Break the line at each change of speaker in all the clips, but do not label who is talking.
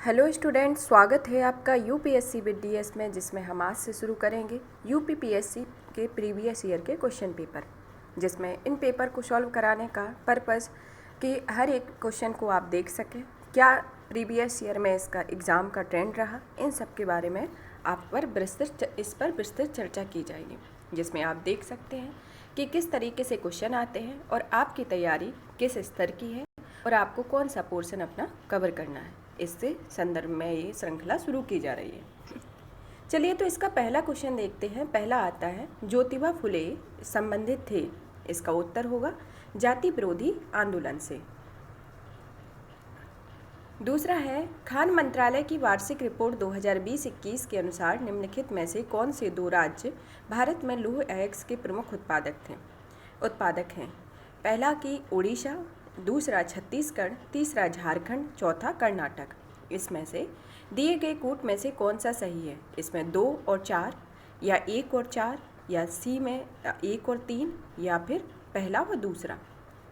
Hello student, स्वागत है आपका यूपीएससी विद डीएस में, जिसमें हम आज से शुरू करेंगे यूपीपीएससी के प्रीवियस ईयर के क्वेश्चन पेपर, जिसमें इन पेपर को सॉल्व कराने का पर्पज़ कि हर एक क्वेश्चन को आप देख सकें, क्या प्रीवियस ईयर में इसका एग्ज़ाम का ट्रेंड रहा, इन सब के बारे में इस पर विस्तृत चर्चा की जाएगी, जिसमें आप देख सकते हैं कि किस तरीके से क्वेश्चन आते हैं और आपकी तैयारी किस स्तर की है और आपको कौन सा पोर्शन अपना कवर करना है। इससे संदर्भ में ये श्रृंखला शुरू की जा रही है। चलिए तो इसका पहला क्वेश्चन देखते हैं। पहला आता है, ज्योतिबा फुले संबंधित थे। इसका उत्तर होगा जाति विरोधी आंदोलन से। दूसरा है, खान मंत्रालय की वार्षिक रिपोर्ट 2020-21 के अनुसार निम्नलिखित में से कौन से दो राज्य भारत में लौह अयस्क के प्रमुख उत्पादक हैं। पहला की उड़ीसा, दूसरा छत्तीसगढ़, तीसरा झारखंड, चौथा कर्नाटक। इसमें से दिए गए कूट में से कौन सा सही है। इसमें 2 और 4 या 1 और 4 या सी में 1 और 3 या फिर पहला व दूसरा।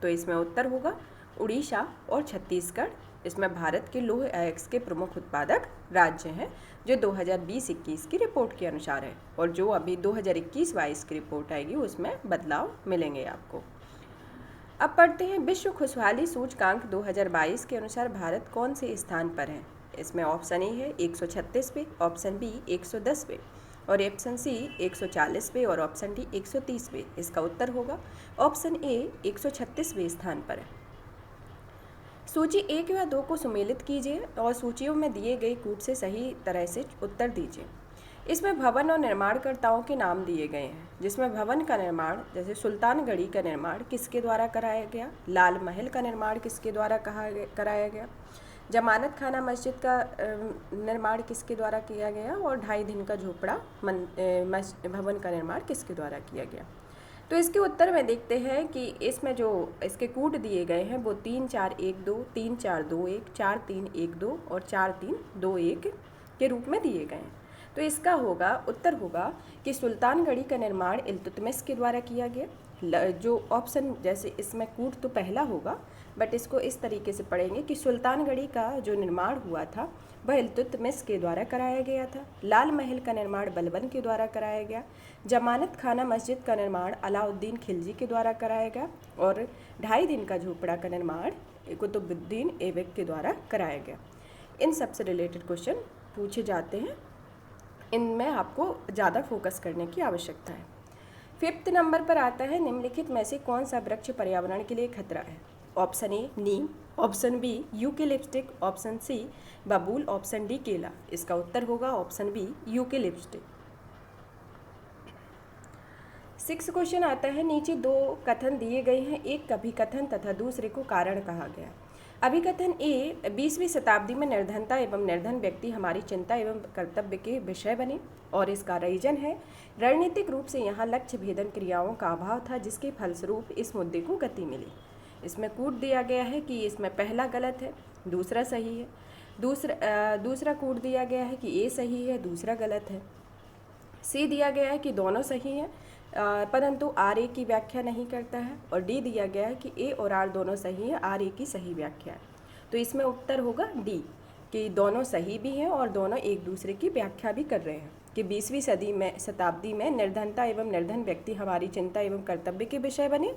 तो इसमें उत्तर होगा उड़ीसा और छत्तीसगढ़। इसमें भारत के लौह अयस्क के प्रमुख उत्पादक राज्य हैं, जो 2020-21 की रिपोर्ट के अनुसार है, और जो अभी 2021-22 की रिपोर्ट आएगी उसमें बदलाव मिलेंगे आपको। अब पढ़ते हैं, विश्व खुशहाली सूचकांक 2022 के अनुसार भारत कौन से स्थान पर है। इसमें ऑप्शन ए है 136वें, ऑप्शन बी 110वें और ऑप्शन सी 140वें और ऑप्शन डी 130वें। इसका उत्तर होगा ऑप्शन ए 136वें स्थान पर है। सूची 1 व 2 को सुमेलित कीजिए और सूचियों में दिए गए कूट से सही तरह से उत्तर दीजिए। इसमें भवन और निर्माणकर्ताओं के नाम दिए गए हैं, जिसमें भवन का निर्माण जैसे सुल्तानगढ़ी का निर्माण किसके द्वारा कराया गया, लाल महल का निर्माण किसके द्वारा कराया गया, जमानत खाना मस्जिद का निर्माण किसके द्वारा किया गया और 2.5 दिन का झोपड़ा भवन का निर्माण किसके द्वारा किया गया। तो इसके उत्तर में देखते हैं कि इसमें जो इसके कूट दिए गए हैं वो 3 4 1 2, 3 4 2 1, 4 3 1 2 और 4 3 2 1 के रूप में दिए गए हैं। तो इसका उत्तर होगा कि सुल्तानगढ़ी का निर्माण इल्तुतमिश के द्वारा किया गया। जो ऑप्शन जैसे इसमें कूट तो पहला होगा, बट इसको इस तरीके से पढ़ेंगे कि सुल्तानगढ़ी का जो निर्माण हुआ था वह इल्तुतमिश के द्वारा कराया गया था। लाल महल का निर्माण बलबन के द्वारा कराया गया। जमानत खाना मस्जिद का निर्माण अलाउद्दीन खिलजी के द्वारा कराया गया और 2.5 दिन का झोपड़ा का निर्माण कुतुबुद्दीन ऐबक के द्वारा कराया गया। इन सबसे रिलेटेड क्वेश्चन पूछे जाते हैं, इनमें आपको ज़्यादा फोकस करने की आवश्यकता है। 5th नंबर पर आता है, निम्नलिखित में से कौन सा वृक्ष पर्यावरण के लिए खतरा है। ऑप्शन ए नीम, option B eucalyptus, option C बबूल, ऑप्शन डी केला। इसका उत्तर होगा ऑप्शन बी यूकेलिप्टिक। 6 क्वेश्चन आता है, नीचे 2 कथन दिए गए हैं, एक अभिकथन तथा दूसरे को कारण कहा गया। अभिकथन ए, 20वीं शताब्दी में निर्धनता एवं निर्धन व्यक्ति हमारी चिंता एवं कर्तव्य के विषय बने, और इसका रीजन है रणनीतिक रूप से यहाँ लक्ष्य भेदन क्रियाओं का अभाव था, जिसके फलस्वरूप इस मुद्दे को गति मिली। इसमें कूट दिया गया है कि इसमें पहला गलत है, दूसरा सही है। दूसरा कूट दिया गया है कि ए सही है, दूसरा गलत है। सी दिया गया है कि दोनों सही हैं, परंतु आर ए की व्याख्या नहीं करता है, और डी दिया गया है कि ए और आर दोनों सही है, आर ए की सही व्याख्या है। तो इसमें उत्तर होगा डी, कि दोनों सही भी हैं और दोनों एक दूसरे की व्याख्या भी कर रहे हैं कि 20वीं शताब्दी में निर्धनता एवं निर्धन व्यक्ति हमारी चिंता एवं कर्तव्य के विषय बने,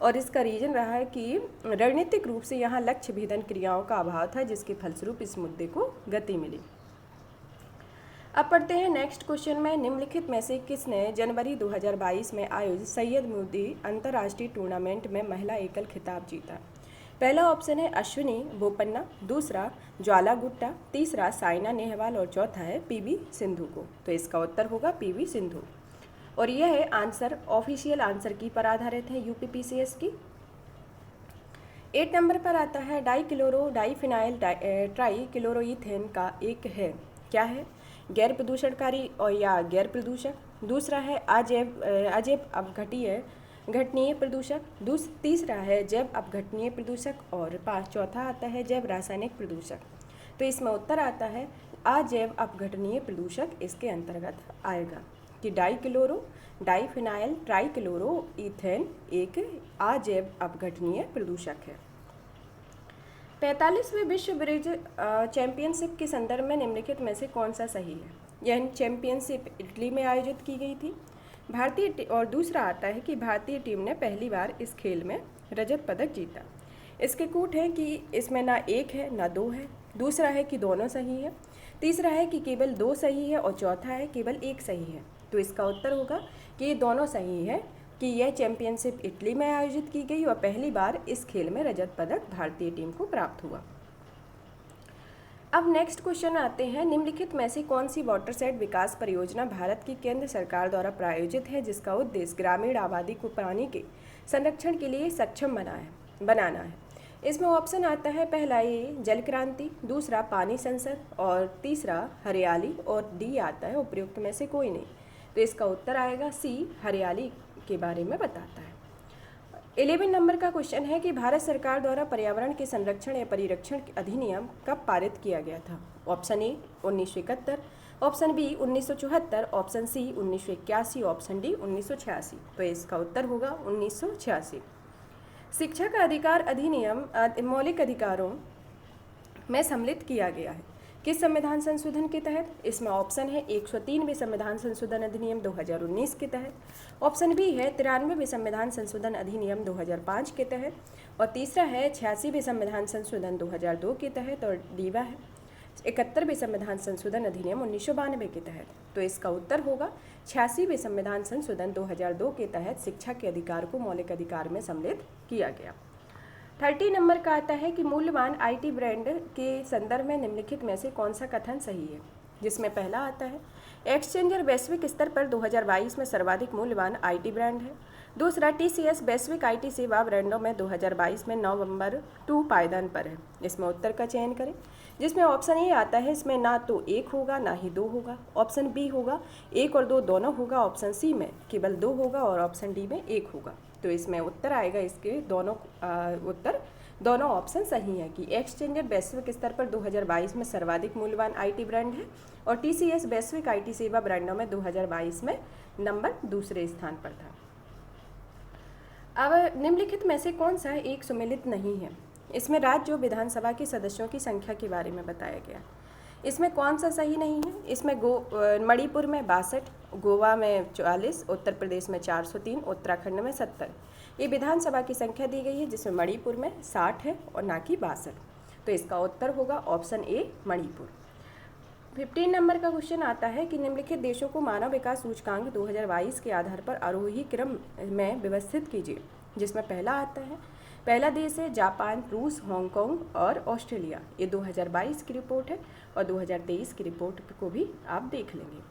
और इसका रीजन रहा है कि रणनीतिक रूप से यहाँ लक्ष्य भेदन क्रियाओं का अभाव था, जिसके फलस्वरूप इस मुद्दे को गति मिली। अब पढ़ते हैं नेक्स्ट क्वेश्चन में, निम्नलिखित में से किसने जनवरी 2022 में आयोजित सैयद मोदी अंतर्राष्ट्रीय टूर्नामेंट में महिला एकल खिताब जीता। पहला ऑप्शन है अश्विनी बोपन्ना, दूसरा ज्वाला गुट्टा, तीसरा साइना नेहवाल और चौथा है पीवी सिंधु को। तो इसका उत्तर होगा पीवी सिंधु, और यह है आंसर ऑफिशियल आंसर की पर आधारित है यूपीपीसीएस की। 8 नंबर पर आता है, डाइक्लोरो डाइफिनाइल ट्राइक्लोरोइथेन का एक है, क्या है, गैर प्रदूषणकारी और या गैर प्रदूषक। दूसरा है अजैव अपघटनीय प्रदूषक। तीसरा है जैव अपघटनीय प्रदूषक, और चौथा आता है जैव रासायनिक प्रदूषक। तो इसमें उत्तर आता है अजैव अपघटनीय प्रदूषक इसके अंतर्गत आएगा, कि डाइक्लोरो डाइफिनाइल ट्राइक्लोरोइथेन एक अजैव अपघटनीय प्रदूषक है। 45वीं विश्व ब्रिज चैंपियनशिप के संदर्भ में निम्नलिखित में से कौन सा सही है? यह चैंपियनशिप इटली में आयोजित की गई थी। और दूसरा आता है कि भारतीय टीम ने पहली बार इस खेल में रजत पदक जीता। इसके कूट है कि इसमें ना एक है ना दो है, दूसरा है कि दोनों सही है, तीसरा है कि केवल दो सही है और चौथा है केवल एक सही है। तो इसका उत्तर होगा कि ये दोनों सही है कि यह चैंपियनशिप इटली में आयोजित की गई और पहली बार इस खेल में रजत पदक भारतीय टीम को प्राप्त हुआ। अब नेक्स्ट क्वेश्चन आते हैं, निम्नलिखित में से कौन सी वाटरशेड विकास परियोजना भारत की केंद्र सरकार द्वारा प्रायोजित है जिसका उद्देश्य ग्रामीण आबादी को पानी के संरक्षण के लिए सक्षम बनाना है? इसमें ऑप्शन आता है, पहला ए जल क्रांति, दूसरा पानी संसद और तीसरा हरियाली और डी आता है उपयुक्त में से कोई नहीं। तो इसका उत्तर आएगा सी, हरियाली के बारे में बताता है। 11 नंबर का क्वेश्चन है कि भारत सरकार द्वारा पर्यावरण के संरक्षण या परिरक्षण अधिनियम कब पारित किया गया था? Option A 1971, option B 1974, option C 1981, option D 1986। तो इसका उत्तर होगा 1986। शिक्षा का अधिकार अधिनियम मौलिक अधिकारों में सम्मिलित किया गया है किस संविधान संशोधन के तहत? इसमें ऑप्शन है 103वें संविधान संशोधन अधिनियम 2019 के तहत, ऑप्शन बी है 93वें संविधान संशोधन अधिनियम 2005 के तहत और तीसरा है 86वें संविधान संशोधन 2002 के तहत और डीवा है 71वें संविधान संशोधन अधिनियम 1992 के तहत। तो इसका उत्तर होगा 86वें संविधान संशोधन 2002 के तहत शिक्षा के अधिकार को मौलिक अधिकार में सम्मिलित किया गया। 30 नंबर का आता है कि मूल्यवान आईटी ब्रांड के संदर्भ में निम्नलिखित में से कौन सा कथन सही है? जिसमें पहला आता है, एक्सचेंजर वैश्विक स्तर पर 2022 में सर्वाधिक मूल्यवान आईटी ब्रांड है। दूसरा, टीसीएस वैश्विक आईटी सेवा ब्रांडों में 2022 में नवंबर 2 पायदान पर है। इसमें उत्तर का चयन करें। जिसमें ऑप्शन ए आता है, इसमें ना तो एक होगा ना ही दो होगा, ऑप्शन बी होगा एक और दो दोनों होगा, ऑप्शन सी में केवल दो होगा और ऑप्शन डी में एक होगा। तो इसमें उत्तर आएगा, इसके दोनों ऑप्शन सही हैं कि एक्सचेंजर वैश्विक स्तर पर 2022 में सर्वाधिक मूल्यवान आईटी ब्रांड है और टीसीएस वैश्विक आईटी सेवा ब्रांडों में 2022 में नंबर दूसरे स्थान पर था। अब निम्नलिखित में से कौन सा एक सुमेलित नहीं है? इसमें राज्य और विधानसभा के सदस्यों की संख्या के बारे में बताया गया। इसमें कौन सा सही नहीं है? इसमें मणिपुर में 62, गोवा में 44, उत्तर प्रदेश में 403, उत्तराखंड में 70 ये विधानसभा की संख्या दी गई है, जिसमें मणिपुर में 60 है और ना कि 62। तो इसका उत्तर होगा ऑप्शन ए मणिपुर। 15 नंबर का क्वेश्चन आता है कि निम्नलिखित देशों को मानव विकास सूचकांक 2022 के आधार पर आरोही क्रम में व्यवस्थित कीजिए। जिसमें पहला आता है, पहला देश है जापान, रूस, हांगकांग और ऑस्ट्रेलिया। ये 2022 की रिपोर्ट है और 2023 की रिपोर्ट को भी आप देख लेंगे।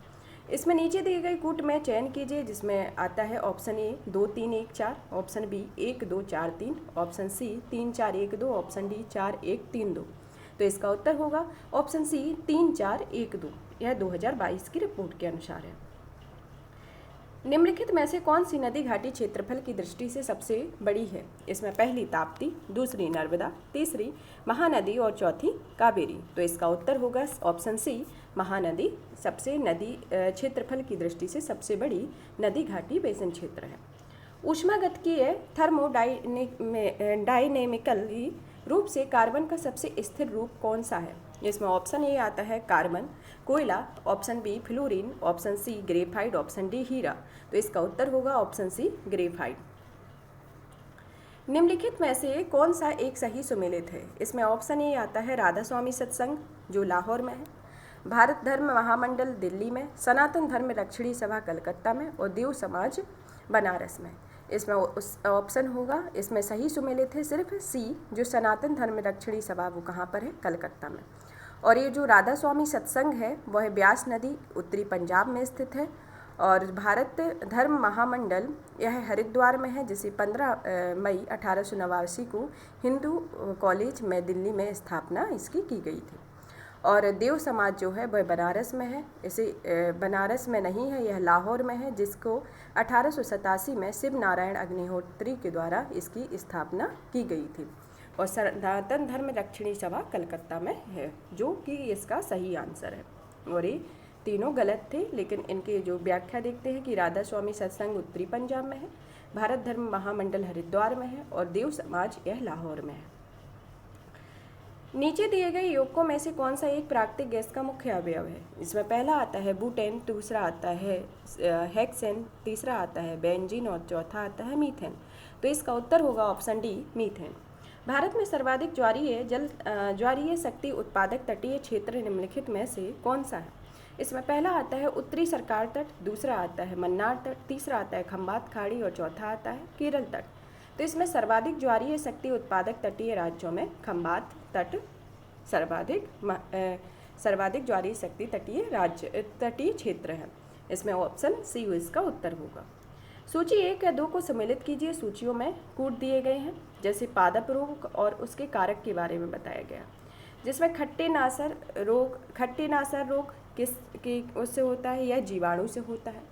इसमें नीचे दिए गए कूट में चयन कीजिए। जिसमें आता है option A 2 3 1 4, option B 1 2 4 3, option C 3 4 1 2, option D 4 1 3 2। तो इसका उत्तर होगा ऑप्शन सी 3 4 1 2। यह 2022 की रिपोर्ट के अनुसार है। निम्नलिखित में से कौन सी नदी घाटी क्षेत्रफल की दृष्टि से सबसे बड़ी है? इसमें पहली ताप्ती, दूसरी नर्मदा, तीसरी महानदी और चौथी कावेरी। तो इसका उत्तर होगा ऑप्शन सी महानदी सबसे नदी क्षेत्रफल की दृष्टि से सबसे बड़ी नदी घाटी बेसिन क्षेत्र है। ऊष्मागतिकीय थर्मोडायनेमिकली रूप से कार्बन का सबसे स्थिर रूप कौन सा है? इसमें ऑप्शन ए आता है कार्बन, कोयला, option B fluorine, option C graphite, option D हीरा। तो इसका उत्तर होगा ऑप्शन सी ग्रेफाइट। निम्नलिखित में से कौन सा एक सही सुमेलित है? इसमें ऑप्शन ए आता है राधा स्वामी सत्संग जो लाहौर में है, भारत धर्म महामंडल दिल्ली में, सनातन धर्म रक्षणी सभा कलकत्ता में और देव समाज बनारस में। इसमें ऑप्शन होगा, इसमें सही सुमेलित है सिर्फ सी जो सनातन धर्म रक्षणी सभा वो कहाँ पर है? कलकत्ता में। और ये जो राधा स्वामी सत्संग है वह ब्यास नदी उत्तरी पंजाब में स्थित है और भारत धर्म महामंडल यह हरिद्वार में है, जिसे 15 मई 1889 को हिंदू कॉलेज में दिल्ली में स्थापना इसकी की गई थी। और देव समाज जो है वह बनारस में है, इसे बनारस में नहीं है, यह लाहौर में है, जिसको 1887 में शिव नारायण अग्निहोत्री के द्वारा इसकी स्थापना की गई थी। और सनातन धर्म रक्षणी सभा कलकत्ता में है, जो कि इसका सही आंसर है। और ये तीनों गलत थे, लेकिन इनके जो व्याख्या देखते हैं कि राधा स्वामी सत्संग उत्तरी पंजाब में है, भारत धर्म महामंडल हरिद्वार में है और देव समाज यह लाहौर में है। नीचे दिए गए यौगिकों में से कौन सा एक प्राकृतिक गैस का मुख्य अवयव है? इसमें पहला आता है बुटेन, दूसरा आता है हेक्सेन, तीसरा आता है बेंजीन और चौथा आता है मीथेन। तो इसका उत्तर होगा ऑप्शन डी, मीथेन। भारत में सर्वाधिक ज्वारीय शक्ति उत्पादक तटीय क्षेत्र निम्नलिखित में से कौन सा है? इसमें पहला आता है उत्तरी सरकार तट, दूसरा आता है मन्नार तट, तीसरा आता है खंबात खाड़ी और चौथा आता है केरल तट। तो इसमें सर्वाधिक ज्वारीय शक्ति उत्पादक तटीय राज्यों में खंबात तट सर्वाधिक ज्वारीय शक्ति तटीय क्षेत्र है। इसमें ऑप्शन सी इसका उत्तर होगा। सूची 1 या 2 को सम्मिलित कीजिए। सूचियों में कूट दिए गए हैं, जैसे पादप रोग और उसके कारक के बारे में बताया गया, जिसमें खट्टे नासर रोग उससे होता है, यह जीवाणु से होता है।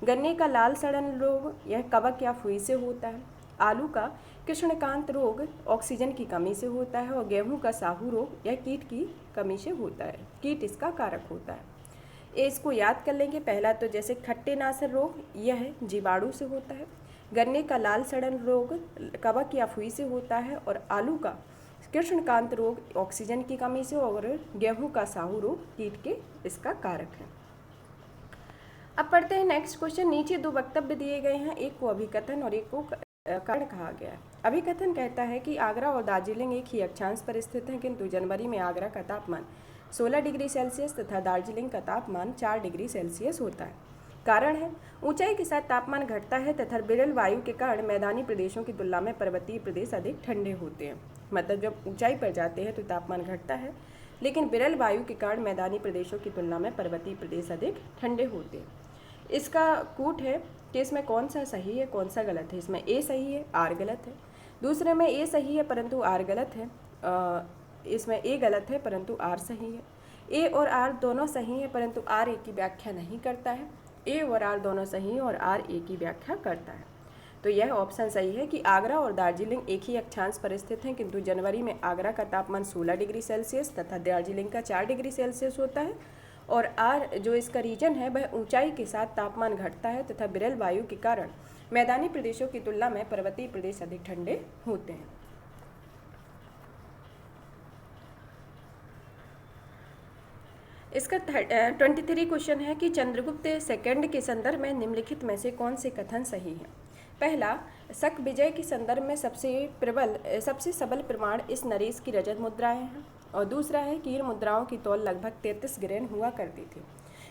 गन्ने का लाल सड़न रोग, यह कवक या फुई से होता है। आलू का कृष्णकांत रोग ऑक्सीजन की कमी से होता है। और गेहूं का साहू रोग, यह कीट की कमी से होता है, कीट इसका कारक होता है। इसको याद कर लेंगे। पहला तो जैसे खट्टे नासर रोग, यह जीवाणु से होता है। गन्ने का लाल सड़न रोग कवक या फुई से होता है। और आलू का कृष्णकांत रोग ऑक्सीजन की कमी से, और गेहूं का साहू रोग कीट के इसका कारक है। अब पढ़ते हैं नेक्स्ट क्वेश्चन। नीचे 2 वक्तव्य दिए गए हैं, एक को अभिकथन और एक को कारण कहा गया है। अभिकथन कहता है कि आगरा और दार्जिलिंग एक ही अक्षांश पर स्थित हैं, किंतु जनवरी में आगरा का तापमान 16 डिग्री सेल्सियस तथा दार्जिलिंग का तापमान 4 डिग्री सेल्सियस होता है। कारण है ऊंचाई के साथ तापमान घटता है तथा विरल वायु के कारण मैदानी प्रदेशों की तुलना में पर्वतीय प्रदेश अधिक ठंडे होते हैं। मतलब जब ऊंचाई पर जाते हैं तो तापमान घटता है, लेकिन विरल वायु के कारण मैदानी प्रदेशों की तुलना में पर्वतीय प्रदेश अधिक ठंडे होते हैं। इसका कूट है कि इसमें कौन सा सही है, कौन सा गलत है। इसमें ए सही है, आर गलत है। दूसरे में ए सही है परंतु आर गलत है। इसमें ए गलत है परंतु आर सही है। ए और आर दोनों सही है परंतु आर ए की व्याख्या नहीं करता है। ए और आर दोनों सही है और आर ए की व्याख्या करता है। तो यह ऑप्शन सही है कि आगरा और दार्जिलिंग एक ही अक्षांश पर स्थित हैं, किंतु जनवरी में आगरा का तापमान 16 डिग्री सेल्सियस तथा दार्जिलिंग का 4 डिग्री सेल्सियस होता है। और आर जो इसका रीजन है वह ऊंचाई के साथ तापमान घटता है तथा विरल वायु के कारण मैदानी प्रदेशों की तुलना में पर्वतीय प्रदेश अधिक ठंडे होते हैं। इसका 23 क्वेश्चन है कि चंद्रगुप्त सेकंड के संदर्भ में निम्नलिखित में से कौन से कथन सही है। पहला, शक विजय के संदर्भ में सबसे सबल प्रमाण इस नरेश की रजत मुद्राएं हैं। और दूसरा है कीर मुद्राओं की तौल लगभग 33 ग्रेन हुआ करती थी।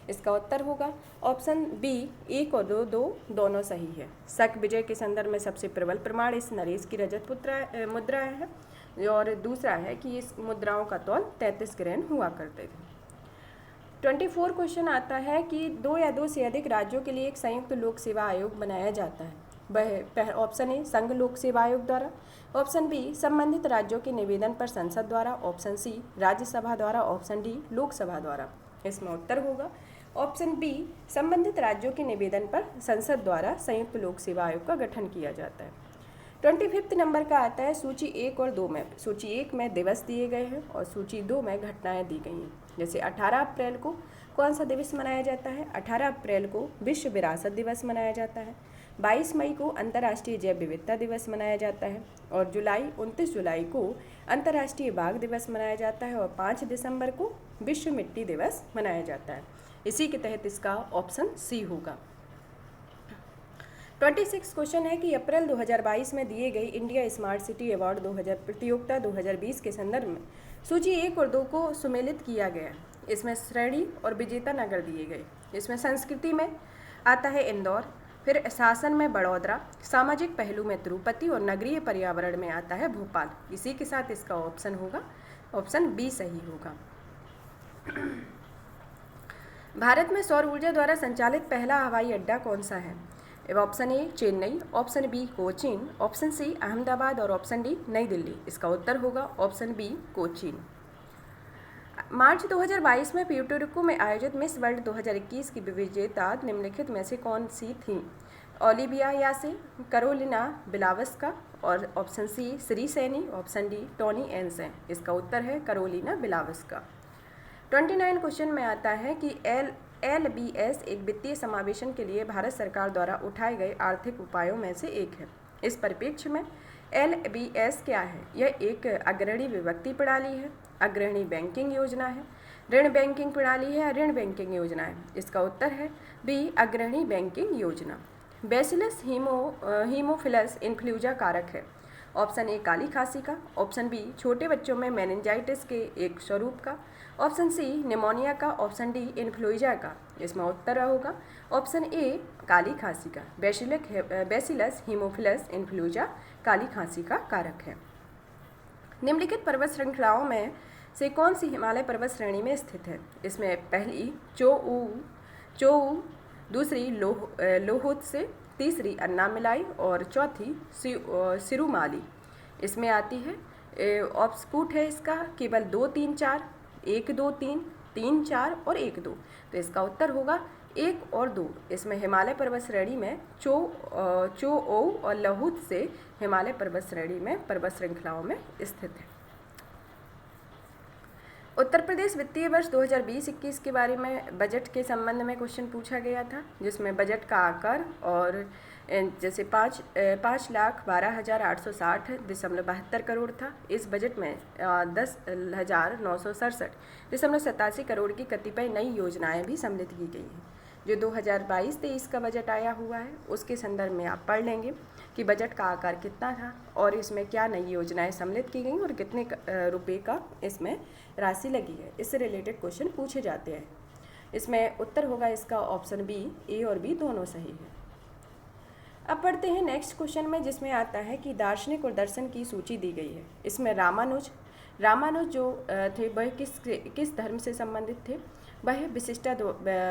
इसका उत्तर होगा ऑप्शन बी, 1 और 2 दोनों सही है। शक विजय के संदर्भ में सबसे प्रबल प्रमाण इस नरेश की रजत मुद्राएं हैं। और दूसरा है कि इस मुद्राओं का तौल 33 ग्रेन हुआ करते थे। 24 क्वेश्चन आता है कि 2 या 2 से अधिक राज्यों के लिए एक संयुक्त लोक सेवा आयोग बनाया जाता है। वह ऑप्शन ए, संघ लोक सेवा आयोग द्वारा। ऑप्शन बी, संबंधित राज्यों के निवेदन पर संसद द्वारा। ऑप्शन सी, राज्यसभा द्वारा। ऑप्शन डी, लोकसभा द्वारा। इसमें उत्तर होगा ऑप्शन बी, संबंधित राज्यों के निवेदन पर संसद द्वारा संयुक्त लोक सेवा आयोग का गठन किया जाता है। 25 नंबर का आता है सूची 1 और 2 में। सूची 1 में दिवस दिए गए हैं और सूची 2 में घटनाएं दी गई हैं। जैसे 18 अप्रैल को कौन सा दिवस मनाया जाता है? 18 अप्रैल को विश्व विरासत दिवस मनाया जाता है। 22 मई को अंतर्राष्ट्रीय जैव विविधता दिवस मनाया जाता है। और 29 जुलाई को अंतर्राष्ट्रीय बाघ दिवस मनाया जाता है। और 5 दिसंबर को विश्व मिट्टी दिवस मनाया जाता है। इसी के तहत इसका ऑप्शन सी होगा। 26 क्वेश्चन है कि अप्रैल 2022 में दिए गई इंडिया स्मार्ट सिटी अवार्ड 2000 प्रतियोगिता 2020 के संदर्भ में सूची 1 और 2 को सुमेलित किया गया। इसमें श्रेणी और विजेता नगर दिए गए। इसमें संस्कृति में आता है इंदौर, फिर शासन में बड़ौदा, सामाजिक पहलू में तिरुपति और नगरीय पर्यावरण में आता है भोपाल। इसी के साथ इसका ऑप्शन होगा ऑप्शन बी सही होगा। भारत में सौर ऊर्जा द्वारा संचालित पहला हवाई अड्डा कौन सा है? Option A Chennai, option B Cochin, option C Ahmedabad और ऑप्शन डी नई दिल्ली। इसका उत्तर होगा ऑप्शन बी कोचीन। मार्च 2022 में प्यूर्टो में आयोजित मिस वर्ल्ड 2021 की विजेता निम्नलिखित में से कौन सी थी? ओलिविया यासे, कैरोलिना बिलावस्का और option C Shree Saini, option D Toni Anson. इसका उत्तर है कैरोलिना बिलावस्का। 29 क्वेश्चन में आता है कि LBS एक वित्तीय समावेशन के लिए भारत सरकार द्वारा उठाए गए आर्थिक उपायों में से एक है। इस परिप्रेक्ष्य में LBS क्या है? यह एक अग्रणी विभक्ति प्रणाली है, अग्रणी बैंकिंग योजना है, ऋण बैंकिंग प्रणाली है या ऋण बैंकिंग योजना है? इसका उत्तर है बी, अग्रणी बैंकिंग योजना। बैसिलस हीमोफिलस इन्फ्लूएंजा कारक है। ऑप्शन ए, काली खांसी का, ऑप्शन बी, छोटे बच्चों में मेनिंजाइटिस के एक स्वरूप का, ऑप्शन सी, निमोनिया का, ऑप्शन डी, इन्फ्लुएंजा का। इसमें उत्तर होगा ऑप्शन ए, काली खांसी का। बैसिलस हीमोफिलस इन्फ्लुएंजा काली खांसी का कारक है। निम्नलिखित पर्वत श्रृंखलाओं में से कौन सी हिमालय पर्वत श्रेणी में स्थित है? इसमें पहली चोऊ, दूसरी लोहुत्से, तीसरी अन्नामिलाई और चौथी सिरुमाली इसमें आती है। ऑप्शनपुट है इसका केवल 2, 3, 4, 1, 2, 3, 3, 4 और 1, 2। तो इसका उत्तर होगा 1 और 2। इसमें हिमालय पर्वत श्रेणी में चोओ और लोहुत से हिमालय पर्वत श्रेणी में पर्वत श्रृंखलाओं में स्थित है। उत्तर प्रदेश वित्तीय वर्ष 2020-21 के बारे में बजट के संबंध में क्वेश्चन पूछा गया था, जिसमें बजट का आकार और जैसे 5,12,860.72 करोड़ था। इस बजट में 10,967.87 करोड़ की कतिपय नई योजनाएं भी सम्मिलित की गई हैं। जो 2022-23 का बजट आया हुआ है उसके संदर्भ में आप पढ़ लेंगे कि बजट का आकार कितना था और इसमें क्या नई योजनाएं सम्मिलित की गई और कितने रुपए का इसमें राशि लगी है। इससे रिलेटेड क्वेश्चन पूछे जाते हैं। इसमें उत्तर होगा इसका ऑप्शन बी, ए और बी दोनों सही है। अब पढ़ते हैं नेक्स्ट क्वेश्चन में, जिसमें आता है कि दार्शनिक और दर्शन की सूची दी गई है। इसमें रामानुज जो थे वह किस धर्म से संबंधित थे? वह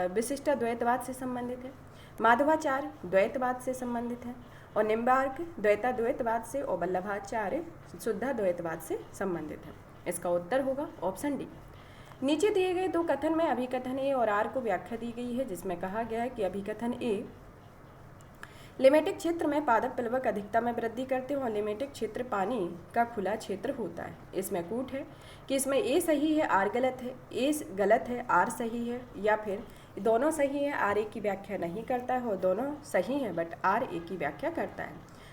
विशिष्टाद्वैतवाद से संबंधित है। माधवाचार्य द्वैतवाद से संबंधित है और निम्बार्क द्वैताद्वैतवाद से और वल्लभाचार्य शुद्धाद्वैतवाद से संबंधित है। इसका उत्तर होगा ऑप्शन डी। नीचे दिए गए दो कथन में अभिकथन ए और आर को व्याख्या दी गई है, जिसमें कहा गया है कि अभिकथन ए, लिमेटिक क्षेत्र में पादप प्लवक अधिकता में वृद्धि करते हैं और लिमेटिक क्षेत्र पानी का खुला क्षेत्र होता है। इसमें कूट है कि इसमें ए सही है, आर गलत है, ए गलत है, आर सही है, या फिर दोनों सही है, आर ए की व्याख्या नहीं करता है और दोनों सही है बट आर ए की व्याख्या करता है।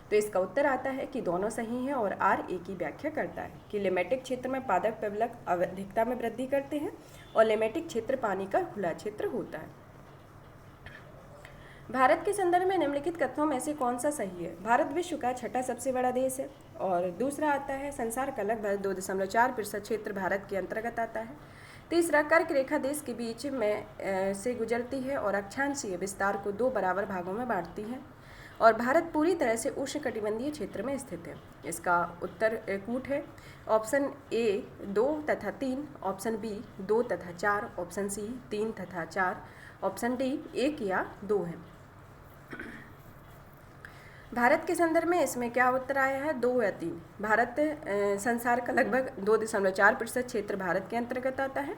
तो इसका उत्तर आता है कि दोनों सही हैं और आर ए की व्याख्या करता है कि लिमेटिक क्षेत्र में पादप प्लवक अधिकता में वृद्धि करते हैं और लिमेटिक क्षेत्र पानी का खुला क्षेत्र होता है। भारत के संदर्भ में निम्नलिखित कथनों में से कौन सा सही है? भारत विश्व का छठा सबसे बड़ा देश है। और दूसरा आता है संसार का लगभग 2.4% क्षेत्र भारत के अंतर्गत आता है। तीसरा, कर्क रेखा देश के बीच में से गुजरती है और अक्षांशीय विस्तार को 2 बराबर भागों में बांटती है। और भारत पूरी तरह से उष्णकटिबंधीय क्षेत्र में स्थित है। इसका उत्तर कूट है ऑप्शन ए 2 तथा 3, ऑप्शन बी 2 तथा 4, ऑप्शन सी 3 तथा 4, ऑप्शन डी 1 या 2 है। भारत के संदर्भ में इसमें क्या उत्तर आया है? 2 या 3। भारत संसार का लगभग 2.4% क्षेत्र भारत के अंतर्गत आता है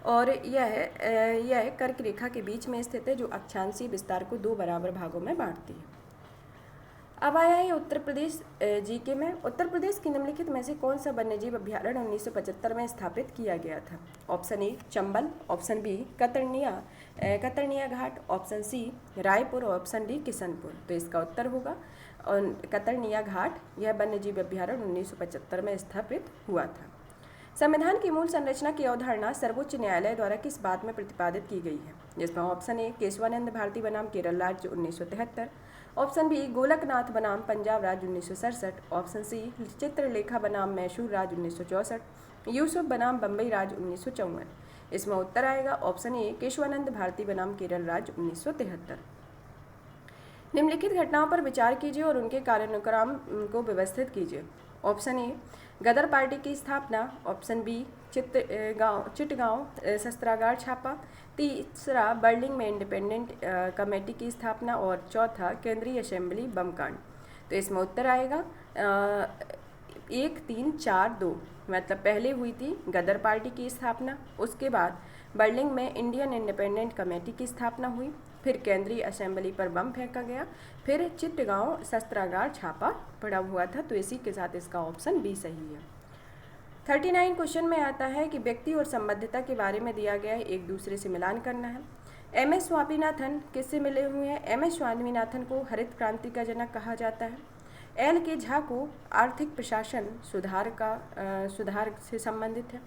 और यह कर्क रेखा के बीच में स्थित है, जो अक्षांशीय विस्तार को 2 बराबर भागों में बांटती है। अब आया है उत्तर प्रदेश जीके में। उत्तर प्रदेश की निम्नलिखित में से कौन सा वन्यजीव अभ्यारण्य 1975 में स्थापित किया गया था? Option A Chambal, option B Katarnia Ghat, option C Raipur और ऑप्शन डी किशनपुर। तो इसका उत्तर होगा और कतरनिया घाट यह वन्यजीव अभ्यारण्य 1975 में स्थापित हुआ था। संविधान की मूल संरचना की अवधारणा सर्वोच्च न्यायालय द्वारा किस बात में प्रतिपादित की गई है? जिसमें ऑप्शन ए केशवानंद भारती बनाम केरल राज्य 1973, ऑप्शन बी गोलकनाथ बनाम पंजाब राज्य 1967, ऑप्शन सी चित्रलेखा बनाम मैसूर राज्य 1964, यूसुफ बनाम बम्बई राज्य 1954। इसमें उत्तर आएगा ऑप्शन ए केशवानंद भारती बनाम केरल राज्य 1973। निम्नलिखित घटनाओं पर विचार कीजिए और उनके कार्यानुक्रम को व्यवस्थित कीजिए। ऑप्शन ए गदर पार्टी की स्थापना, ऑप्शन बी चिटगांव शस्त्रागार छापा, तीसरा बर्लिंग में इंडिपेंडेंट कमेटी की स्थापना और चौथा केंद्रीय असेंबली बम कांड। तो इसमें उत्तर आएगा 1, 3, 4, 2। मतलब पहले हुई थी गदर पार्टी की स्थापना, उसके बाद बर्लिंग में इंडियन इंडिपेंडेंट कमेटी की स्थापना हुई, फिर केंद्रीय असेंबली पर बम फेंका गया, फिर चिटगांव शस्त्रागार छापा पड़ा हुआ था। तो इसी के साथ इसका ऑप्शन बी सही है। 39 क्वेश्चन में आता है कि व्यक्ति और संबद्धता के बारे में दिया गया है, एक दूसरे से मिलान करना है। एम.एस. स्वामीनाथन किससे मिले हुए हैं? एम.एस. स्वामीनाथन को हरित क्रांति का जनक कहा जाता है। एल के झा को आर्थिक प्रशासन सुधार से संबंधित है।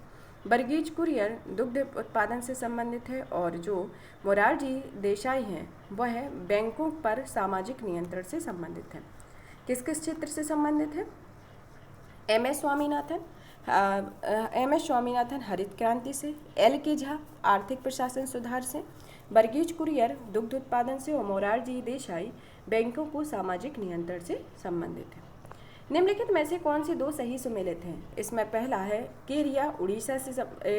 वर्गीज कुरियर दुग्ध उत्पादन से संबंधित है। और जो मोरारजी देसाई हैं वह बैंकों पर सामाजिक नियंत्रण से संबंधित है। किस किस क्षेत्र से संबंधित है? एम एस स्वामीनाथन हरित क्रांति से, एल के झा आर्थिक प्रशासन सुधार से, वर्गीज कुरियर दुग्ध उत्पादन से और मोरारजी देसाई बैंकों को सामाजिक नियंत्रण से संबंधित है। निम्नलिखित में से कौन सी दो सही सुमेलित हैं? इसमें पहला है केरिया उड़ीसा से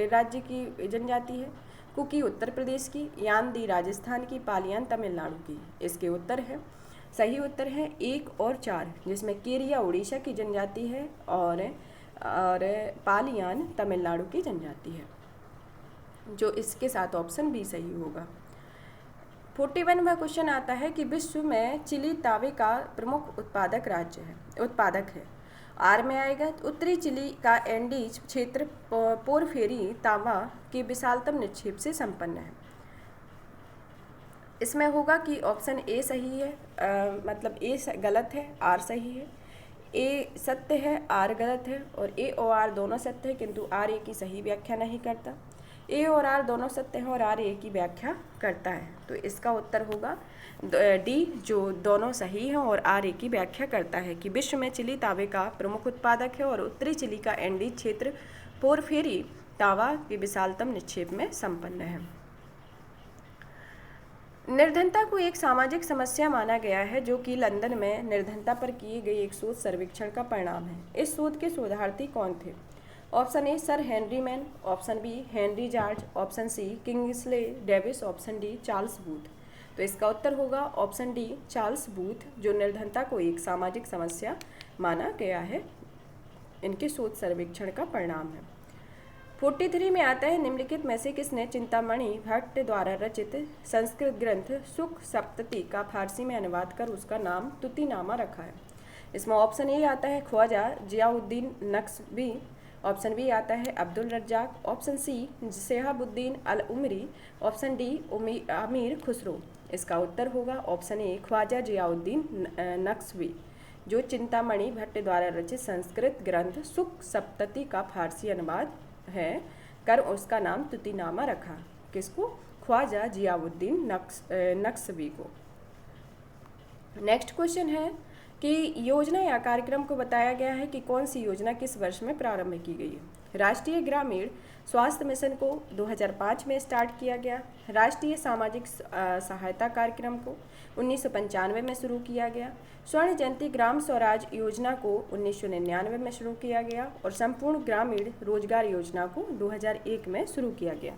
राज्य की जनजाति है, कुकी उत्तर प्रदेश की, यान्दी राजस्थान की, पालियान तमिलनाडु की। इसके उत्तर है, सही उत्तर है 1 और 4, जिसमें केरिया उड़ीसा की जनजाति है और पालियान तमिलनाडु की जनजाति है, जो इसके साथ ऑप्शन बी सही होगा। 41वां क्वेश्चन आता है कि विश्व में चिली तावे का प्रमुख उत्पादक है। आर में आएगा। उत्तरी चिली का एंडीज क्षेत्र पोरफेरी तांबा के विशालतम निक्षेप से संपन्न है। इसमें होगा कि ऑप्शन ए सही है, मतलब ए गलत है, आर सही है। ए सत्य है, आर गलत है, और ए और आर दोनों सत्य है, किंतु आर ए की सही व्याख्या नहीं करता। ए और आर दोनों सत्य हैं और आर ए की व्याख्या करता है, तो इसका उत्तर होगा डी, जो दोनों सही हैं और आर ए की व्याख्या करता है कि विश्व में चिली तांबे का प्रमुख उत्पादक है और उत्तरी चिली का एंडीज क्षेत्र पोरफेरी तांबा के विशालतम निक्षेप में संपन्न है। निर्धनता को एक सामाजिक समस्या माना गया है, जो कि लंदन में निर्धनता पर किए गए एक शोध सर्वेक्षण का परिणाम है। इस शोध के शोधार्थी कौन थे? Option A sir Henry Maine, option B Henry George, option C Kingsley Davis, option D Charles Booth. तो इसका उत्तर होगा ऑप्शन डी चार्ल्स बूथ, जो निर्धनता को एक सामाजिक समस्या माना गया है। इनके शोध सर्वेक्षण का परिणाम है। 43 में आता है, निम्नलिखित में से किसने चिंतामणि भट्ट द्वारा रचित संस्कृत ग्रंथ सुख सप्तति का फारसी में अनुवाद कर उसका नाम तुतीनामा रखा है? इसमें ऑप्शन ए आता है ख्वाजा जियाउद्दीन नक्शबी, ऑप्शन बी आता है अब्दुल रज्जाक, ऑप्शन सी शिहाबुद्दीन अल उमरी, ऑप्शन डी अमीर खुसरो। इसका उत्तर होगा ऑप्शन ए ख्वाजा जियाउद्दीन नक्शबी, जो चिंतामणि भट्ट द्वारा रचित संस्कृत ग्रंथ सुख सप्तति का फारसी अनुवाद है कर उसका नाम तुतीनामा रखा। किसको? ख्वाजा जियाउद्दीन नक्शबी को। नेक्स्ट क्वेश्चन है कि योजना या कार्यक्रम को बताया गया है कि कौन सी योजना किस वर्ष में प्रारंभ की गई है। राष्ट्रीय ग्रामीण स्वास्थ्य मिशन को 2005 में स्टार्ट किया गया। राष्ट्रीय सामाजिक सहायता कार्यक्रम को 1995 में शुरू किया गया। स्वर्ण जयंती ग्राम स्वराज योजना को 1999 में शुरू किया गया और संपूर्ण ग्रामीण रोजगार योजना को 2001 में शुरू किया गया।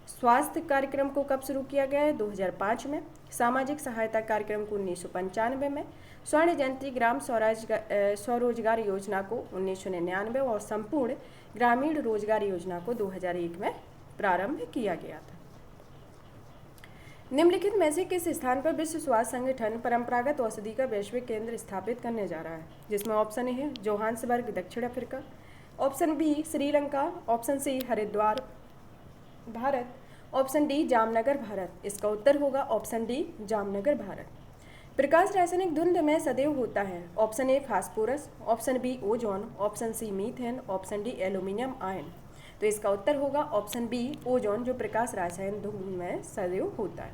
स्वास्थ्य कार्यक्रम को कब शुरू किया गया है? 2005 में। सामाजिक सहायता कार्यक्रम को 1995 में। स्वर्ण जयंती ग्राम स्वरोजगार योजना को 1999 और संपूर्ण ग्रामीण रोजगार योजना को 2001 में प्रारंभ किया गया था। निम्नलिखित में से किस स्थान पर विश्व स्वास्थ्य संगठन परंपरागत औषधि का वैश्विक केंद्र स्थापित करने जा रहा है? जिसमें ऑप्शन ए है जोहान्सबर्ग दक्षिण Africa, option B Sri Lanka, option C Haridwar Bharat, option D Jamnagar Bharat. इसका उत्तर होगा ऑप्शन डी जामनगर भारत। प्रकाश रासायनिक धुंध में सदैव होता है। Option A phosphorus, option B ozone, option C methane, option D aluminium ion. तो इसका उत्तर होगा ऑप्शन बी ओजोन, जो प्रकाश रासायनिक धुंध में सदैव होता है।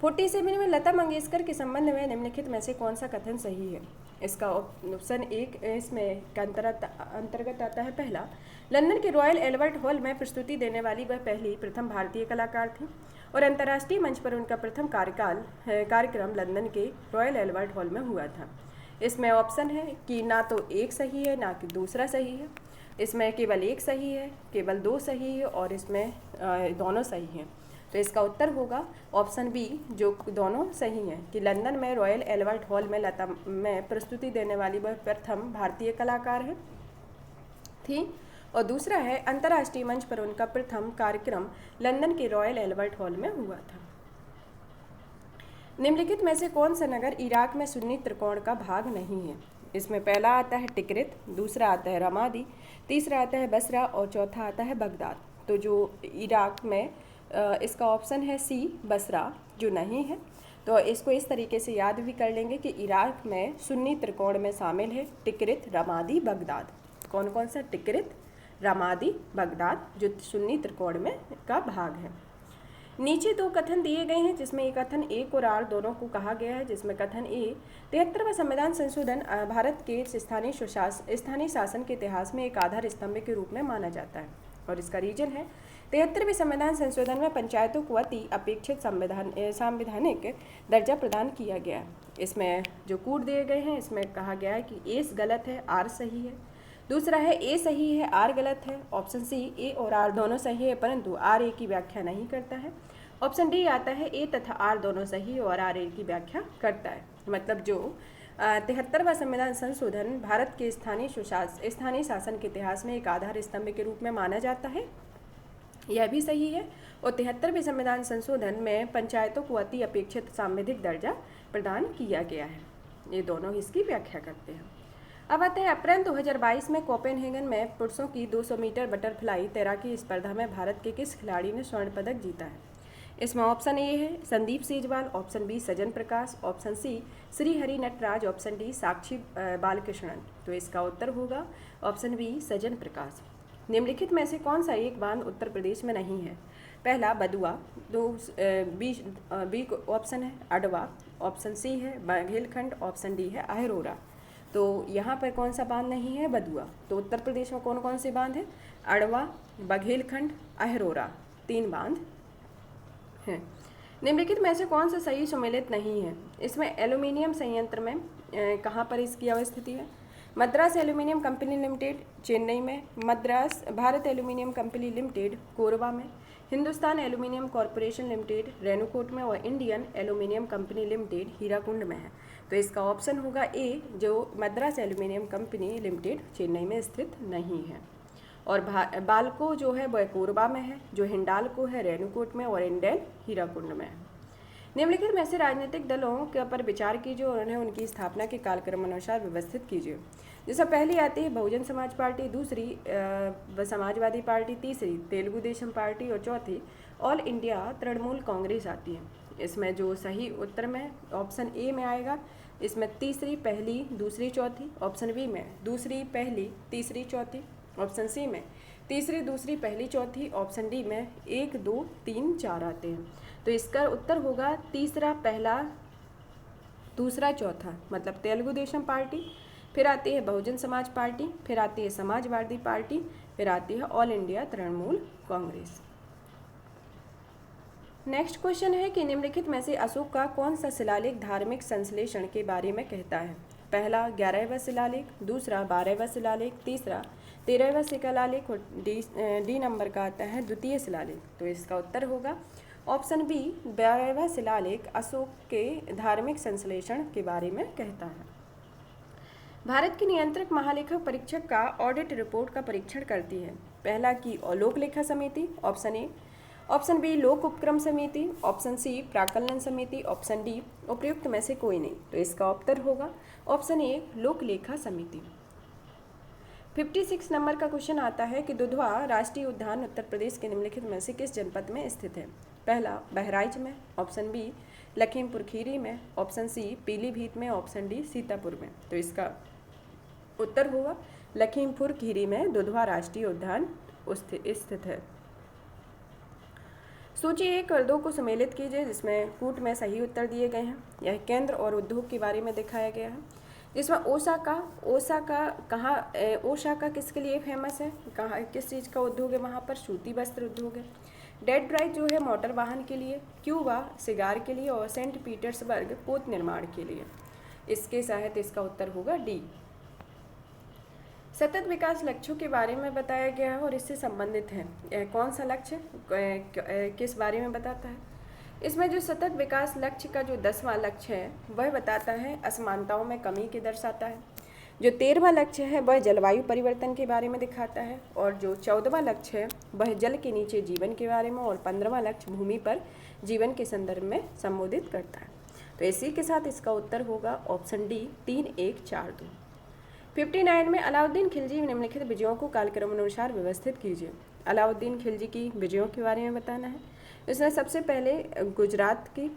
47 में लता मंगेशकर के संबंध में निम्नलिखित में से कौन सा कथन सही है? इसका ऑप्शन एक इसमें का अंतर्गत आता है। पहला, लंदन के रॉयल एल्बर्ट हॉल में प्रस्तुति देने वाली वह पहली प्रथम भारतीय कलाकार थी और अंतर्राष्ट्रीय मंच पर उनका प्रथम कार्यक्रम लंदन के रॉयल एल्बर्ट हॉल में हुआ था। इसमें ऑप्शन है कि ना तो एक सही है ना कि दूसरा सही है, इसमें केवल एक सही है, केवल दो सही है और इसमें दोनों सही हैं। तो इसका उत्तर होगा ऑप्शन बी, जो दोनों सही हैं कि लंदन में रॉयल एल्बर्ट हॉल में लता में प्रस्तुति देने वाली वह प्रथम भारतीय कलाकार थी और दूसरा है अंतर्राष्ट्रीय मंच पर उनका प्रथम कार्यक्रम लंदन के रॉयल एल्बर्ट हॉल में हुआ था। निम्नलिखित में से कौन सा नगर इराक में सुन्नी त्रिकोण का भाग नहीं है? इसमें पहला आता है टिकरित, दूसरा आता है रमादी, तीसरा आता है बसरा और चौथा आता है बगदाद। तो जो इराक में इसका ऑप्शन है सी बसरा, जो नहीं है। तो इसको इस तरीके से याद भी कर लेंगे कि इराक में सुन्नी त्रिकोण में शामिल है टिकरित, रमादी, बगदाद। कौन कौन सा? टिकरित, रमादी, बगदाद, जो सुन्नी त्रिकोण में का भाग है। नीचे दो कथन दिए गए हैं जिसमें एक कथन ए और आर दोनों को कहा गया है, जिसमें कथन ए 73वां संविधान संशोधन भारत के स्थानीय शासन के इतिहास में एक आधार स्तंभ के रूप में माना जाता है, और इसका रीजन है 73वें संविधान संशोधन में पंचायतों को अति अपेक्षित संवैधानिक दर्जा प्रदान किया गया है। इसमें जो कूट दिए गए हैं इसमें कहा गया है कि ए गलत है, आर सही है। दूसरा है ए सही है, आर गलत है। ऑप्शन सी ए और आर दोनों सही है परंतु आर ए की व्याख्या नहीं करता है। ऑप्शन डी आता है ए तथा आर दोनों सही और आर ए की व्याख्या करता है। मतलब जो 73वां संविधान संशोधन भारत के स्थानीय शासन के इतिहास में एक आधार स्तंभ के रूप में माना जाता है, यह भी सही है। और 73वें संविधान संशोधन में पंचायतों को अति अपेक्षित सांविधिक दर्जा प्रदान किया गया है। ये दोनों इसकी व्याख्या करते हैं। अब आते हैं अप्रैल 2022 में कोपेनहेगन में पुरुषों की 200 मीटर बटरफ्लाई तैराकी स्पर्धा में भारत के किस खिलाड़ी ने स्वर्ण पदक जीता है? इसमें ऑप्शन ए है Sandeep Sejwal, option B Sajan Prakash, option C Srihari Nataraj, option D Sakshi Balakrishnan. तो इसका उत्तर होगा ऑप्शन बी सजन प्रकाश। निम्नलिखित में से कौन सा एक बांध उत्तर प्रदेश में नहीं है? पहला बदुआ, बी ऑप्शन है अडवा, ऑप्शन सी है बघेलखंड, ऑप्शन डी है अहरोरा। तो यहाँ पर कौन सा बांध नहीं है? बदुआ। तो उत्तर प्रदेश में कौन कौन से बांध है? अडवा, बघेलखंड, अहरोरा, 3 बांध हैं। निम्नलिखित में से कौन सा सही सुमेलित नहीं है? इसमें एल्यूमिनियम संयंत्र में कहाँ पर इसकी अवस्थिति है? Madras aluminium company limited Chennai में, Madras Bharat aluminium company limited Korba में, Hindustan aluminium corporation limited Renukoot में और Indian aluminium company limited Hirakud में है। तो इसका ऑप्शन होगा ए, जो Madras aluminium company limited Chennai में स्थित नहीं है। और बाल्को जो है वह कोरबा में है, जो हिंडाल्को है रेणुकूट में और इंडेल हीराकुंड में है। निम्नलिखित में से राजनीतिक दलों के पर विचार कीजिए और उन्हें उनकी स्थापना के कालक्रम अनुसार व्यवस्थित कीजिए। जैसे पहली आती है बहुजन समाज पार्टी, दूसरी समाजवादी पार्टी, तीसरी तेलुगु देशम पार्टी और चौथी ऑल इंडिया तृणमूल कांग्रेस आती है। इसमें जो सही उत्तर में ऑप्शन ए में आएगा, इसमें तीसरी, पहली, दूसरी, चौथी। ऑप्शन बी में दूसरी, पहली, तीसरी, चौथी। ऑप्शन सी में तीसरी, दूसरी, पहली, चौथी। ऑप्शन डी में 1, 2, 3, 4 आते हैं। तो इसका उत्तर होगा तीसरा, पहला, दूसरा, चौथा, मतलब तेलुगु देशम पार्टी, फिर आती है बहुजन समाज पार्टी, फिर आती है समाजवादी पार्टी, फिर आती है all India Trinamool Congress. Next question है कि निम्नलिखित में से अशोक का कौन सा शिलालेख धार्मिक संश्लेषण के बारे में कहता है? पहला 11वां शिलालेख, दूसरा 12वां शिलालेख, तीसरा 13वां शिलालेख और डी नंबर का आता है द्वितीय शिलालेख। तो इसका उत्तर होगा ऑप्शन बी 12वां शिलालेख अशोक के धार्मिक संश्लेषण के बारे में कहता है। भारत की नियंत्रक महालेखक परीक्षक का ऑडिट रिपोर्ट का परीक्षण करती है। पहला की लोक लेखा समिति, ऑप्शन ए, ऑप्शन बी लोक उपक्रम समिति, ऑप्शन सी प्राकलन समिति, ऑप्शन डी उपयुक्त में से कोई नहीं। तो इसका उत्तर होगा ऑप्शन ए लोक लेखा समिति। 56 नंबर का क्वेश्चन आता है कि दुधवा राष्ट्रीय उद्यान उत्तर प्रदेश के निम्नलिखित में से किस जनपद में स्थित है? पहला बहराइच में, ऑप्शन बी लखीमपुर खीरी में, ऑप्शन सी पीलीभीत में, ऑप्शन डी सीतापुर में। तो इसका उत्तर होगा लखीमपुर खीरी में दुधवा राष्ट्रीय उद्यान स्थित है। सूची 1 और 2 को सम्मिलित कीजिए जिसमें कूट में सही उत्तर दिए गए हैं। यह केंद्र और उद्योग के बारे में दिखाया गया है। इसमें ओसाका किसके लिए फेमस है? कहाँ किस चीज़ का उद्योग है? वहाँ पर सूती वस्त्र उद्योग है। डेट्रॉइट जो है मोटर वाहन के लिए, क्यूबा सिगार के लिए और सेंट पीटर्सबर्ग पोत निर्माण के लिए। इसके सहित इसका उत्तर होगा डी। सतत विकास लक्ष्यों के बारे में बताया गया है और इससे संबंधित है। कौन सा लक्ष्य किस बारे में बताता है? इसमें जो सतत विकास लक्ष्य का जो 10वां लक्ष्य है वह बताता है असमानताओं में कमी के दर्शाता है। जो 13वां लक्ष्य है वह जलवायु परिवर्तन के बारे में दिखाता है और जो 14वां लक्ष्य है वह जल के नीचे जीवन के बारे में और 15वां लक्ष्य भूमि पर जीवन के संदर्भ में संबोधित करता है। तो इसी के साथ इसका उत्तर होगा ऑप्शन डी 3, 1, 4, 2। 59 में अलाउद्दीन खिलजी निम्नलिखित विजयों को कालक्रम अनुसार व्यवस्थित कीजिए। अलाउद्दीन खिलजी की विजयों के बारे में बताना है। इसने सबसे पहले गुजरात की,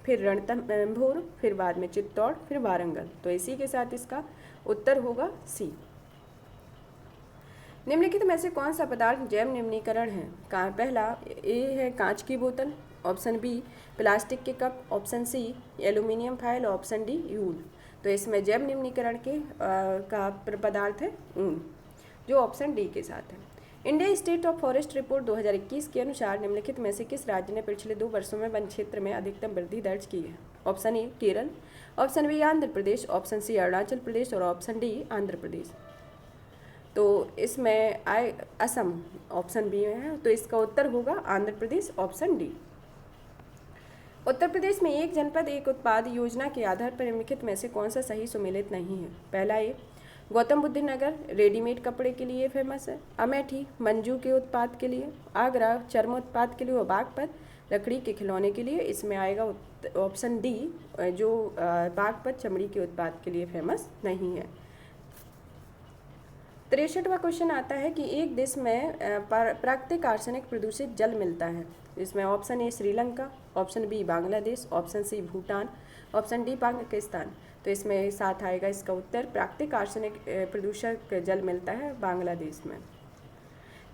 फिर रणथंभौर, फिर बाद में चित्तौड़, फिर वारंगल। तो इसी के साथ इसका उत्तर होगा सी। निम्नलिखित में से कौन सा पदार्थ जैव निम्नीकरण है? पहला ए है कांच की बोतल, ऑप्शन बी प्लास्टिक के cup, option C aluminium foil, option D ऊन। तो इसमें जैव निम्नीकरण के का पदार्थ है ऊन, जो ऑप्शन डी के साथ है। India state of forest report 2021 के अनुसार निम्नलिखित में से किस राज्य ने पिछले 2 वर्षों में वन क्षेत्र में अधिकतम वृद्धि दर्ज की है? Option A Kerala, option B Andhra Pradesh, option C Arunachal Pradesh और ऑप्शन डी आंध्र प्रदेश। तो इसमें असम ऑप्शन बी में है, तो इसका उत्तर होगा आंध्र प्रदेश, ऑप्शन डी। उत्तर प्रदेश में एक जनपद एक उत्पाद योजना के आधार पर निम्नलिखित में से कौन सा सही सुमेलित नहीं है? पहला ए गौतम बुद्ध नगर रेडीमेड कपड़े के लिए फेमस है, अमेठी मंजू के उत्पाद के लिए, आगरा चर्म उत्पाद के लिए और बागपत लकड़ी के खिलौने के लिए। इसमें आएगा ऑप्शन डी, जो बागपत चमड़ी के उत्पाद के लिए फेमस नहीं है। 63वां क्वेश्चन आता है कि एक देश में प्राकृतिक आर्सेनिक प्रदूषित जल मिलता है। इसमें option A Sri Lanka, option B Bangladesh, option C Bhutan, option D Pakistan. तो इसमें साथ आएगा इसका उत्तर प्राकृतिक आर्सेनिक प्रदूषक जल मिलता है बांग्लादेश में।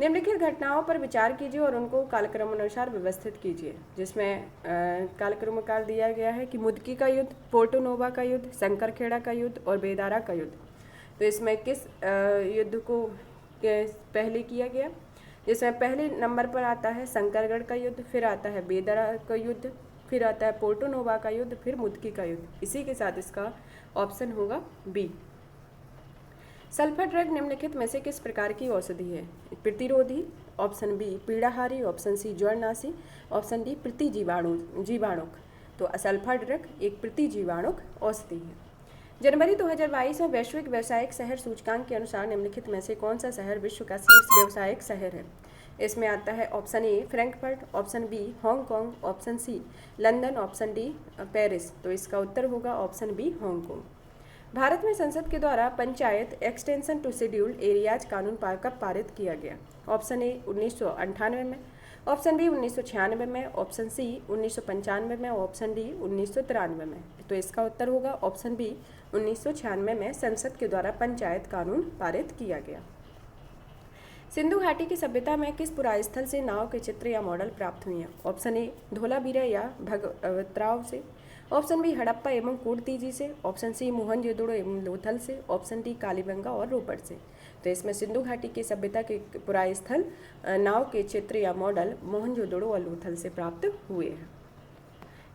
निम्नलिखित घटनाओं पर विचार कीजिए और उनको कालक्रमानुसार व्यवस्थित कीजिए, जिसमें कालक्रमकार दिया गया है कि मुदकी का युद्ध, पोर्टो नोवा का युद्ध, शंकरखेड़ा का युद्ध और बेदारा का युद्ध। तो इसमें किस युद्ध को पहले किया गया? जिसमें पहले नंबर पर आता है शंकरगढ़ का युद्ध, फिर आता है बेदारा का युद्ध, फिर आता है पोर्टो नोवा का युद्ध, फिर मुदकी का युद्ध। इसी के साथ इसका ऑप्शन होगा बी। सल्फर ड्रग निम्नलिखित में से किस प्रकार की औषधि है? प्रतिरोधी, ऑप्शन बी पीड़ाहारी, ऑप्शन सी ज्वरनाशी, ऑप्शन डी जीवाणुक। तो सल्फर ड्रग एक प्रतिजीवाणुक औषधि है। जनवरी 2022 में वैश्विक व्यावसायिक शहर सूचकांक के अनुसार निम्नलिखित में से कौन सा शहर विश्व का शीर्ष व्यावसायिक शहर है? इसमें आता है option A Frankfurt, option B Hong Kong, option C London, option D Paris. तो इसका उत्तर होगा ऑप्शन बी हांगकांग। भारत में संसद के द्वारा panchayat extension to scheduled areas कानून कब पारित किया गया? ऑप्शन ए 1998 में, ऑप्शन बी 1996 में, ऑप्शन सी 1995 में, ऑप्शन डी 1993 में। तो इसका उत्तर होगा ऑप्शन बी 1996 में संसद के द्वारा पंचायत कानून पारित किया गया। सिंधु घाटी की सभ्यता में किस पुरास्थल से नाव के चित्र या मॉडल प्राप्त हुए हैं? ऑप्शन ए धोलावीरा या भगवतराव से, ऑप्शन बी हड़प्पा एवं कोडतीजी से, ऑप्शन सी मोहनजोदड़ो एवं लोथल से, ऑप्शन डी कालीबंगा और रोपड़ से। तो इसमें सिंधु घाटी की सभ्यता के पुरास्थल नाव के चित्र या मॉडल मोहनजोदड़ो और लोथल से प्राप्त हुए हैं।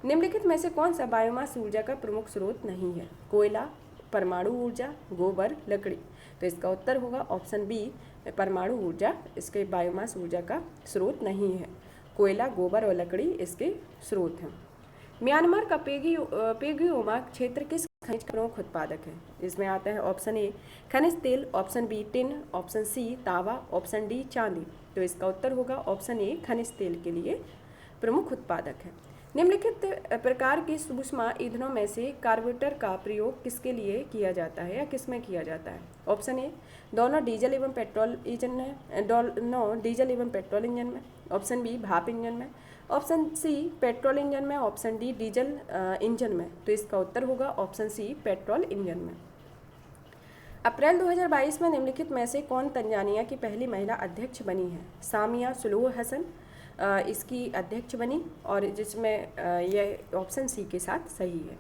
निम्नलिखित में से कौन सा बायोमास ऊर्जा का प्रमुख स्रोत नहीं है? कोयला, परमाणु ऊर्जा, गोबर, लकड़ी। तो इसका उत्तर होगा ऑप्शन बी परमाणु ऊर्जा इसके बायोमास ऊर्जा का स्रोत नहीं है। कोयला, गोबर और लकड़ी इसके स्रोत हैं। म्यांमार का पेगियोमा क्षेत्र किस खनिज का प्रमुख उत्पादक है? इसमें आता है ऑप्शन ए खनिज तेल, option B tin, option C तांबा, ऑप्शन डी चांदी। तो इसका उत्तर होगा ऑप्शन ए खनिज तेल के लिए प्रमुख उत्पादक है। निम्नलिखित प्रकार के सूक्ष्म ईंधनों में से कार्बोरेटर का प्रयोग किसके लिए किया जाता है या किस में किया जाता है? ऑप्शन ए दोनों डीजल एवं पेट्रोल इंजन में, ऑप्शन बी भाप इंजन में, ऑप्शन सी पेट्रोल इंजन में, ऑप्शन डी डीजल इंजन में। तो इसका उत्तर होगा ऑप्शन सी पेट्रोल इंजन में। अप्रैल 2022 में निम्नलिखित में से कौन तंजानिया की पहली महिला अध्यक्ष बनी है? सामिया सुलूह हसन इसकी अध्यक्ष बनी और जिसमें यह ऑप्शन सी के साथ सही है।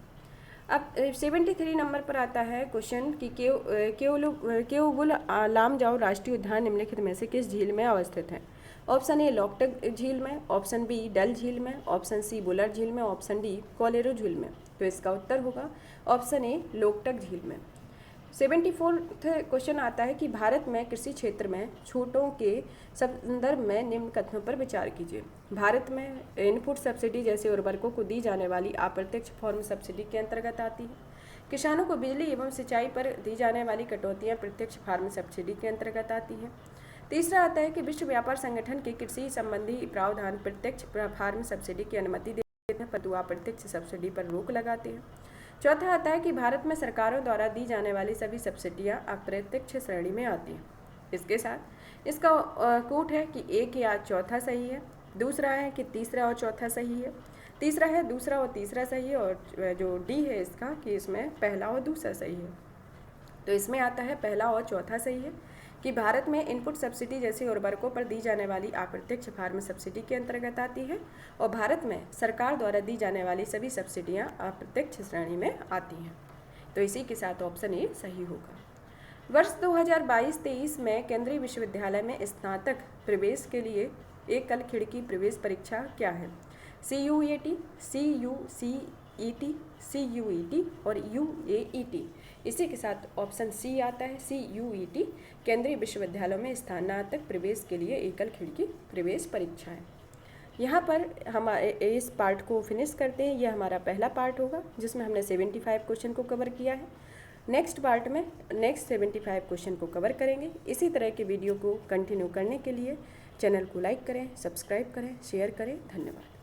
अब 73 नंबर पर आता है क्वेश्चन कि केओबुल लामजाओ राष्ट्रीय उद्यान निम्नलिखित में से किस झील में अवस्थित है? ऑप्शन ए लोकटक झील में, ऑप्शन बी डल झील में, ऑप्शन सी बुलर झील में, ऑप्शन डी कोलेरो झील में। तो इसका उत्तर होगा ऑप्शन ए लोकटक झील में। 74th क्वेश्चन आता है कि भारत में कृषि क्षेत्र में छूटों के संदर्भ में निम्न कथनों पर विचार कीजिए। भारत में इनपुट सब्सिडी जैसे उर्वरकों को दी जाने वाली अप्रत्यक्ष फॉर्म सब्सिडी के अंतर्गत आती है। किसानों को बिजली एवं सिंचाई पर दी जाने वाली कटौतियाँ प्रत्यक्ष फार्म सब्सिडी के अंतर्गत आती हैं। तीसरा आता है कि विश्व व्यापार संगठन के कृषि संबंधी प्रावधान प्रत्यक्ष फार्म सब्सिडी की अनुमति देते हैं परंतु अप्रत्यक्ष सब्सिडी पर रोक लगाते हैं। चौथा आता है कि भारत में सरकारों द्वारा दी जाने वाली सभी सब्सिडियां अप्रत्यक्ष श्रेणी में आती हैं। इसके साथ इसका कूट है कि एक या चौथा सही है, दूसरा है कि तीसरा और चौथा सही है, तीसरा है दूसरा और तीसरा सही है, और जो डी है इसका कि इसमें पहला और दूसरा सही है। तो इसमें आता है पहला और चौथा सही है कि भारत में इनपुट सब्सिडी जैसे उर्वरकों पर दी जाने वाली अप्रत्यक्ष फार्म सब्सिडी के अंतर्गत आती है, और भारत में सरकार द्वारा दी जाने वाली सभी सब्सिडियां अप्रत्यक्ष श्रेणी में आती हैं। तो इसी के साथ ऑप्शन ए सही होगा। वर्ष 2022-23 में केंद्रीय विश्वविद्यालय में स्नातक प्रवेश के लिए एकल खिड़की प्रवेश परीक्षा क्या है? CUET, CUCET, CUET और UAET। इसी के साथ ऑप्शन सी आता है, CUET केंद्रीय विश्वविद्यालयों में स्नातक प्रवेश के लिए एकल खिड़की प्रवेश परीक्षा है। यहाँ पर हम इस पार्ट को फिनिश करते हैं। यह हमारा पहला पार्ट होगा जिसमें हमने 75 क्वेश्चन को कवर किया है। नेक्स्ट पार्ट में नेक्स्ट 75 क्वेश्चन को कवर करेंगे। इसी तरह के वीडियो को कंटिन्यू करने के लिए चैनल को लाइक करें, सब्सक्राइब करें, शेयर करें। धन्यवाद।